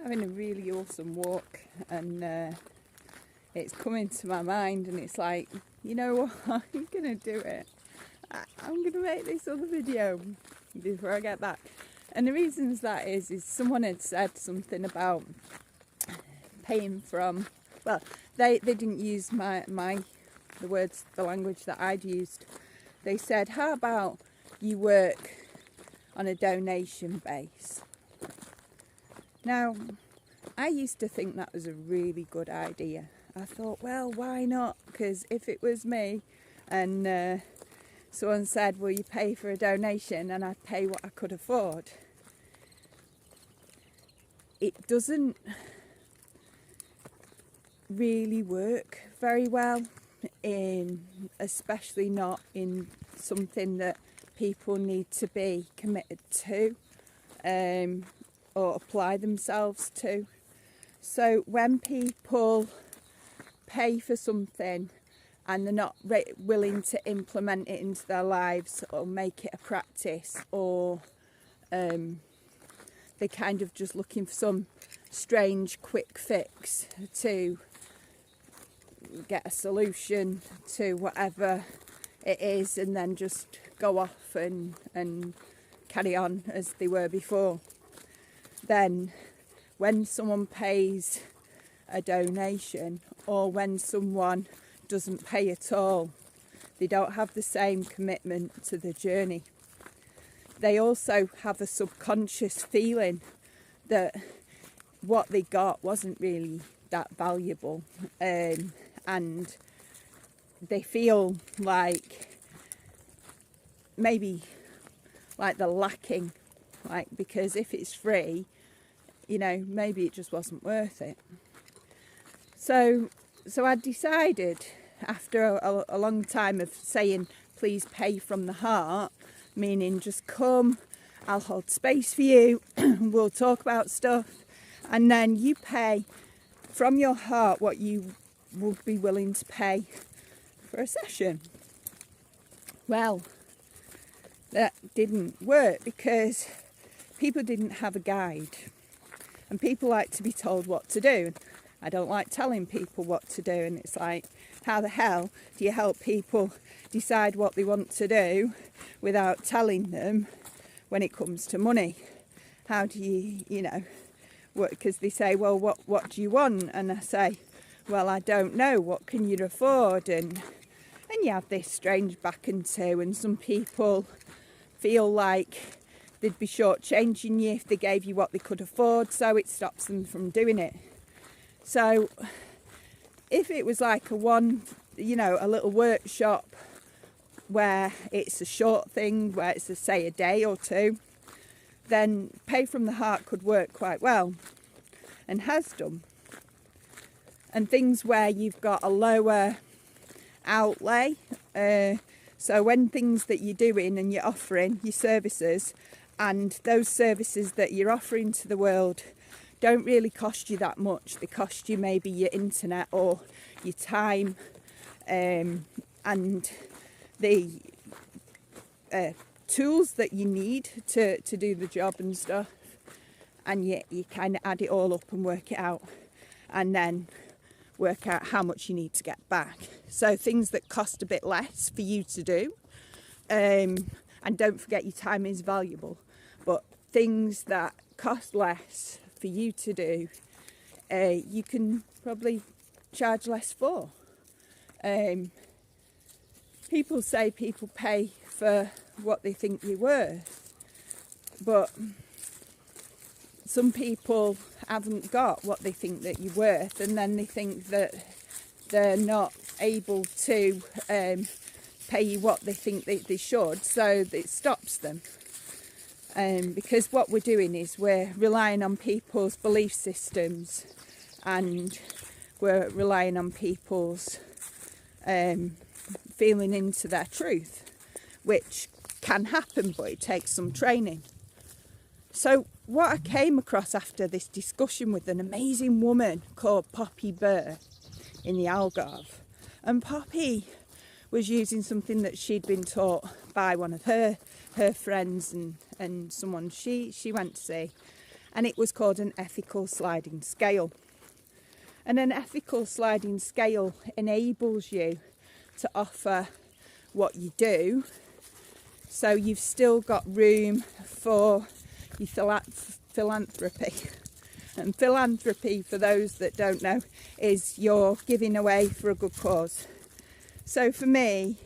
having a really awesome walk, and it's coming to my mind, and it's like, you know what, I'm gonna do it. I'm gonna make this other video before I get back. And the reasons that is someone had said something about paying from, well, they didn't use the words, the language that I'd used. They said, how about you work on a donation base? Now, I used to think that was a really good idea. I thought, well, why not? Because if it was me and someone said, will you pay for a donation, and I'd pay what I could afford, it doesn't really work very well, especially not in something that people need to be committed to or apply themselves to. So when people pay for something and they're not willing to implement it into their lives or make it a practice, or they're kind of just looking for some strange quick fix to get a solution to whatever it is, and then just go off and carry on as they were before, then when someone pays a donation, or when someone doesn't pay at all, they don't have the same commitment to the journey. They also have a subconscious feeling that what they got wasn't really that valuable, and they feel like maybe like they're lacking, like, because if it's free, you know, maybe it just wasn't worth it. So I decided, after a long time of saying, please pay from the heart, meaning just come, I'll hold space for you, we'll talk about stuff, and then you pay from your heart what you would be willing to pay for a session. Well, that didn't work because people didn't have a guide, and people like to be told what to do. I don't like telling people what to do, and it's like, how the hell do you help people decide what they want to do without telling them when it comes to money? How do you know, because they say, well, what do you want? And I say, well, I don't know, what can you afford? And you have this strange back and two, and some people feel like they'd be shortchanging you if they gave you what they could afford, so it stops them from doing it. So if it was like a little workshop where it's a short thing, where it's say a day or two, then pay from the heart could work quite well, and has done. And things where you've got a lower outlay, so when things that you're doing and you're offering your services, and those services that you're offering to the world don't really cost you that much. They cost you maybe your internet or your time, and the tools that you need to do the job and stuff, and you kind of add it all up and work it out, and then work out how much you need to get back. So things that cost a bit less for you to do, and don't forget your time is valuable, but things that cost less for you to do, you can probably charge less for. People say people pay for what they think you're worth, but some people haven't got what they think that you're worth, and then they think that they're not able to pay you what they think they should, so it stops them. Because what we're doing is we're relying on people's belief systems, and we're relying on people's feeling into their truth, which can happen, but it takes some training. So what I came across after this discussion with an amazing woman called Mamabear in the Algarve, and Poppy was using something that she'd been taught by one of her friends and someone she went to see, and it was called an ethical sliding scale. And an ethical sliding scale enables you to offer what you do, so you've still got room for your philanthropy. And philanthropy, for those that don't know, is you're giving away for a good cause. So for me,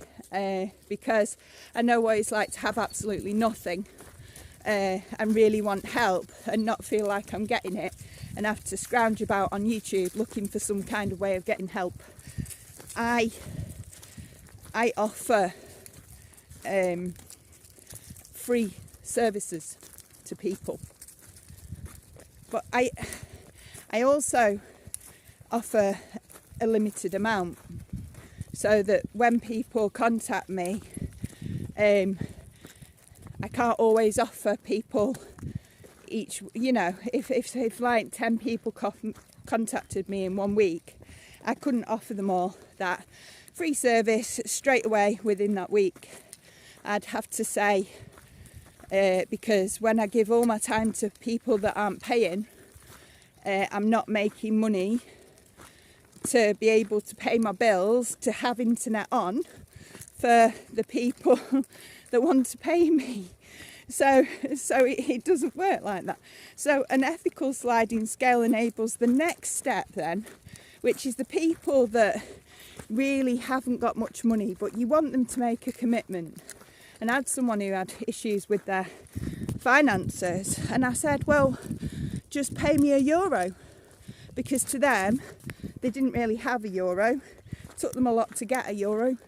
because I know what it's like to have absolutely nothing and really want help and not feel like I'm getting it and have to scrounge about on YouTube looking for some kind of way of getting help, I offer free services to people. But I also offer a limited amount, so that when people contact me, I can't always offer people each, you know, if like 10 people contacted me in 1 week, I couldn't offer them all that free service straight away within that week. I'd have to say, because when I give all my time to people that aren't paying, I'm not making money to be able to pay my bills, to have internet on for the people that want to pay me. So it doesn't work like that. So an ethical sliding scale enables the next step then, which is the people that really haven't got much money, but you want them to make a commitment. And I had someone who had issues with their finances, and I said, well, just pay me €1, because to them, they didn't really have €1. It took them a lot to get €1,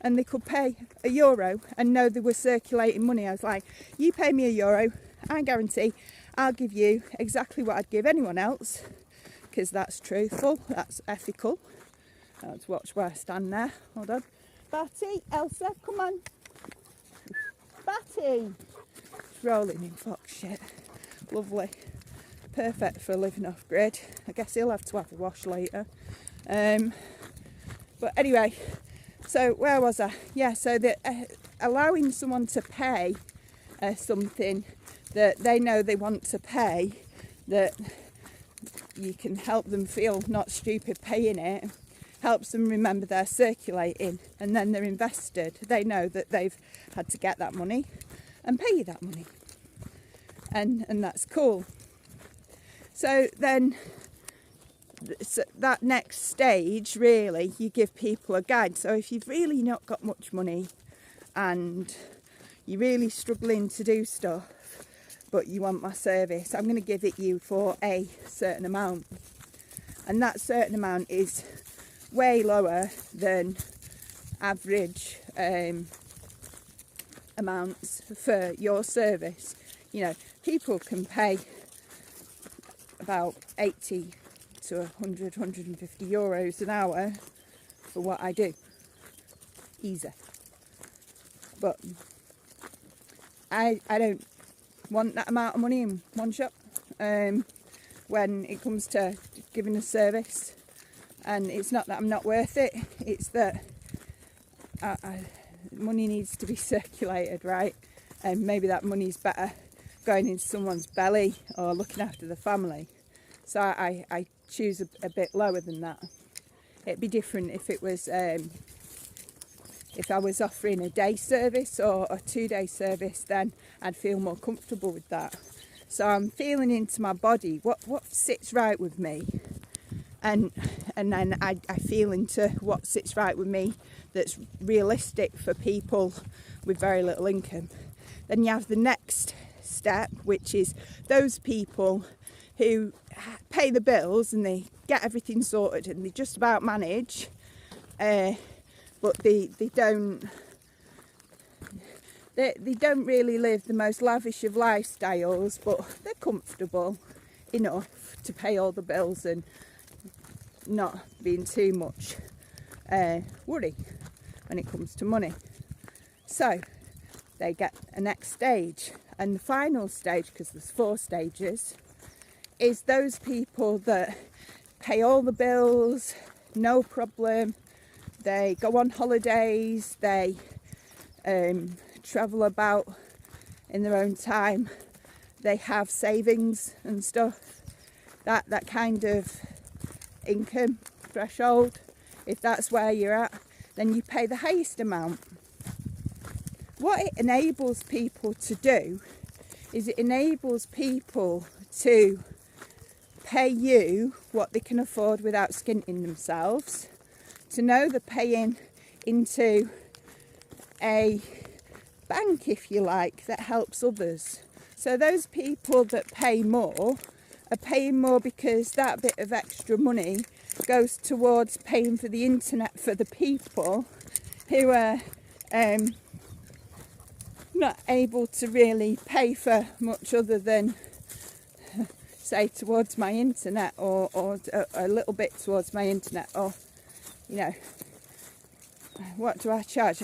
and they could pay €1 and know they were circulating money. I was like, you pay me €1, I guarantee I'll give you exactly what I'd give anyone else, because that's truthful, that's ethical. Let's watch where I stand there. Hold on. Batty, Elsa, come on. Batty. It's rolling in fox shit. Lovely. Perfect for living off grid. I guess he'll have to have a wash later. But anyway, so where was I? Yeah, so that allowing someone to pay something that they know they want to pay, that you can help them feel not stupid paying it, helps them remember they're circulating, and then they're invested. They know that they've had to get that money and pay you that money, and that's cool. So then that next stage, really, you give people a guide. So if you've really not got much money and you're really struggling to do stuff, but you want my service, I'm going to give it you for a certain amount, and that certain amount is way lower than average amounts for your service. You know, people can pay about 80 to 100, 150 euros an hour for what I do. Easy. But I don't want that amount of money in one shot when it comes to giving a service. And it's not that I'm not worth it, it's that money needs to be circulated, right? And maybe that money's better going into someone's belly or looking after the family. So I choose a bit lower than that. It'd be different if it was if I was offering a day service or a 2-day service, then I'd feel more comfortable with that. So I'm feeling into my body what sits right with me, and then I feel into what sits right with me that's realistic for people with very little income. Then you have the next step, which is those people who pay the bills and they get everything sorted and they just about manage, but they don't really live the most lavish of lifestyles, but they're comfortable enough to pay all the bills and not being too much worry when it comes to money. So they get a next stage, and the final stage, because there's 4 stages, is those people that pay all the bills, no problem. They go on holidays, they travel about in their own time, they have savings and stuff, that kind of income threshold, if that's where you're at, then you pay the highest amount. What it enables people to do is it enables people to pay you what they can afford without skinting themselves, to know they're paying into a bank, if you like, that helps others. So those people that pay more are paying more because that bit of extra money goes towards paying for the internet for the people who are not able to really pay for much other than, say, towards my internet, or a little bit towards my internet, or, you know, what do I charge?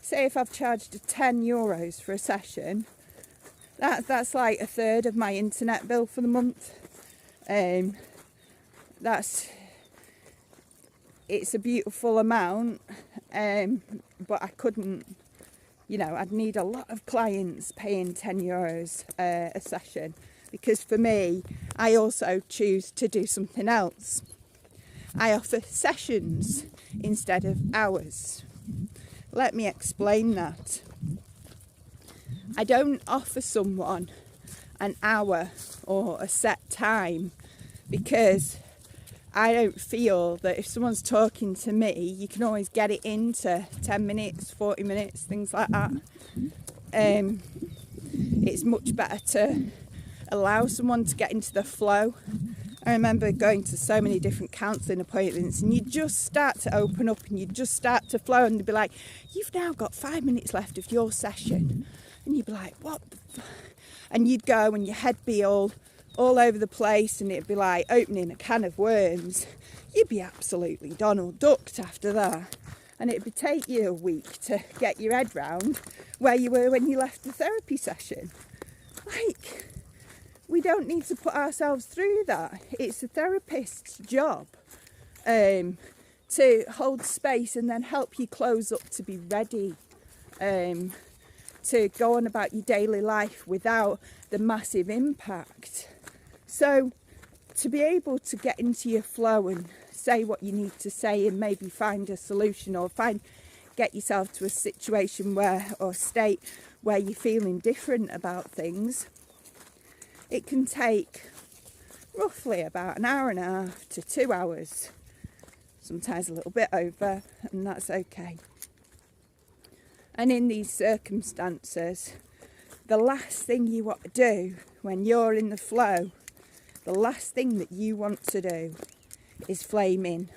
Say if I've charged €10 for a session, that's like a third of my internet bill for the month. It's a beautiful amount, but I couldn't, you know, I'd need a lot of clients paying €10 a session, because for me, I also choose to do something else. I offer sessions instead of hours. Let me explain that. I don't offer someone an hour or a set time because I don't feel that if someone's talking to me, you can always get it into 10 minutes, 40 minutes, things like that. It's much better to allow someone to get into the flow. I remember going to so many different counselling appointments, and you just start to open up and you just start to flow, and they'd be like, you've now got 5 minutes left of your session. And you'd be like, what the and you'd go and your head be all over the place, and it'd be like opening a can of worms. You'd be absolutely Donald Ducked after that. And it'd take you a week to get your head round where you were when you left the therapy session. Like, we don't need to put ourselves through that. It's a therapist's job to hold space and then help you close up to be ready to go on about your daily life without the massive impact. So to be able to get into your flow and say what you need to say and maybe find a solution, or get yourself to a situation or state where you're feeling different about things, it can take roughly about an hour and a half to 2 hours, sometimes a little bit over, and that's okay. And in these circumstances, the last thing you want to do when you're in the flow, the last thing that you want to do is flame in.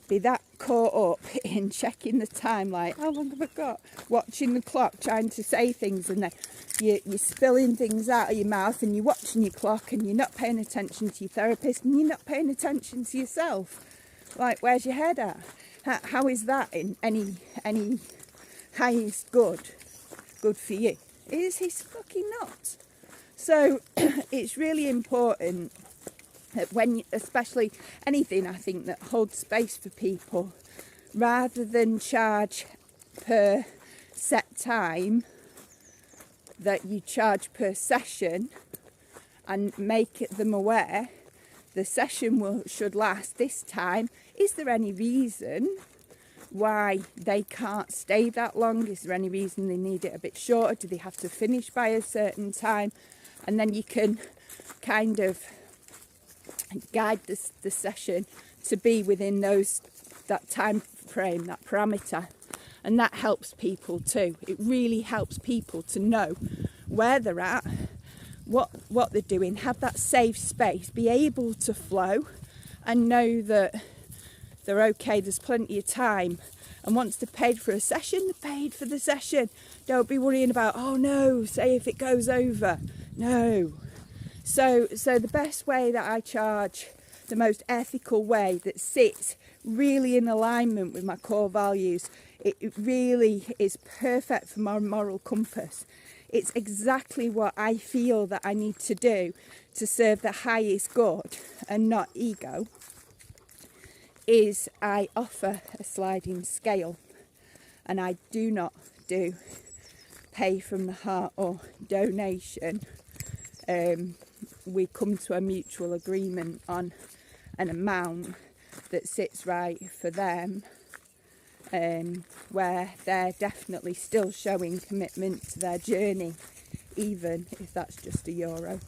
Be that caught up in checking the time, like, how long have I got? Watching the clock, trying to say things, and then you're spilling things out of your mouth, and you're watching your clock, and you're not paying attention to your therapist, and you're not paying attention to yourself. Like, where's your head at? How is that in any highest good for you? He's fucking not. So it's really important that especially anything, I think, that holds space for people, rather than charge per set time, that you charge per session and make them aware the session should last this time. Is there any reason why they can't stay that long? Is there any reason they need it a bit shorter? Do they have to finish by a certain time? And then you can kind of guide the session to be within that time frame, that parameter. And that helps people too. It really helps people to know where they're at, what they're doing, have that safe space, be able to flow and know that they're okay, there's plenty of time. And once they've paid for a session, they're paid for the session. Don't be worrying about, oh no, say if it goes over. No. So the best way that I charge, the most ethical way that sits really in alignment with my core values, it really is perfect for my moral compass. It's exactly what I feel that I need to do to serve the highest good and not ego, is I offer a sliding scale, and I do not do pay from the heart or donation. we come to a mutual agreement on an amount that sits right for them, where they're definitely still showing commitment to their journey, even if that's just €1.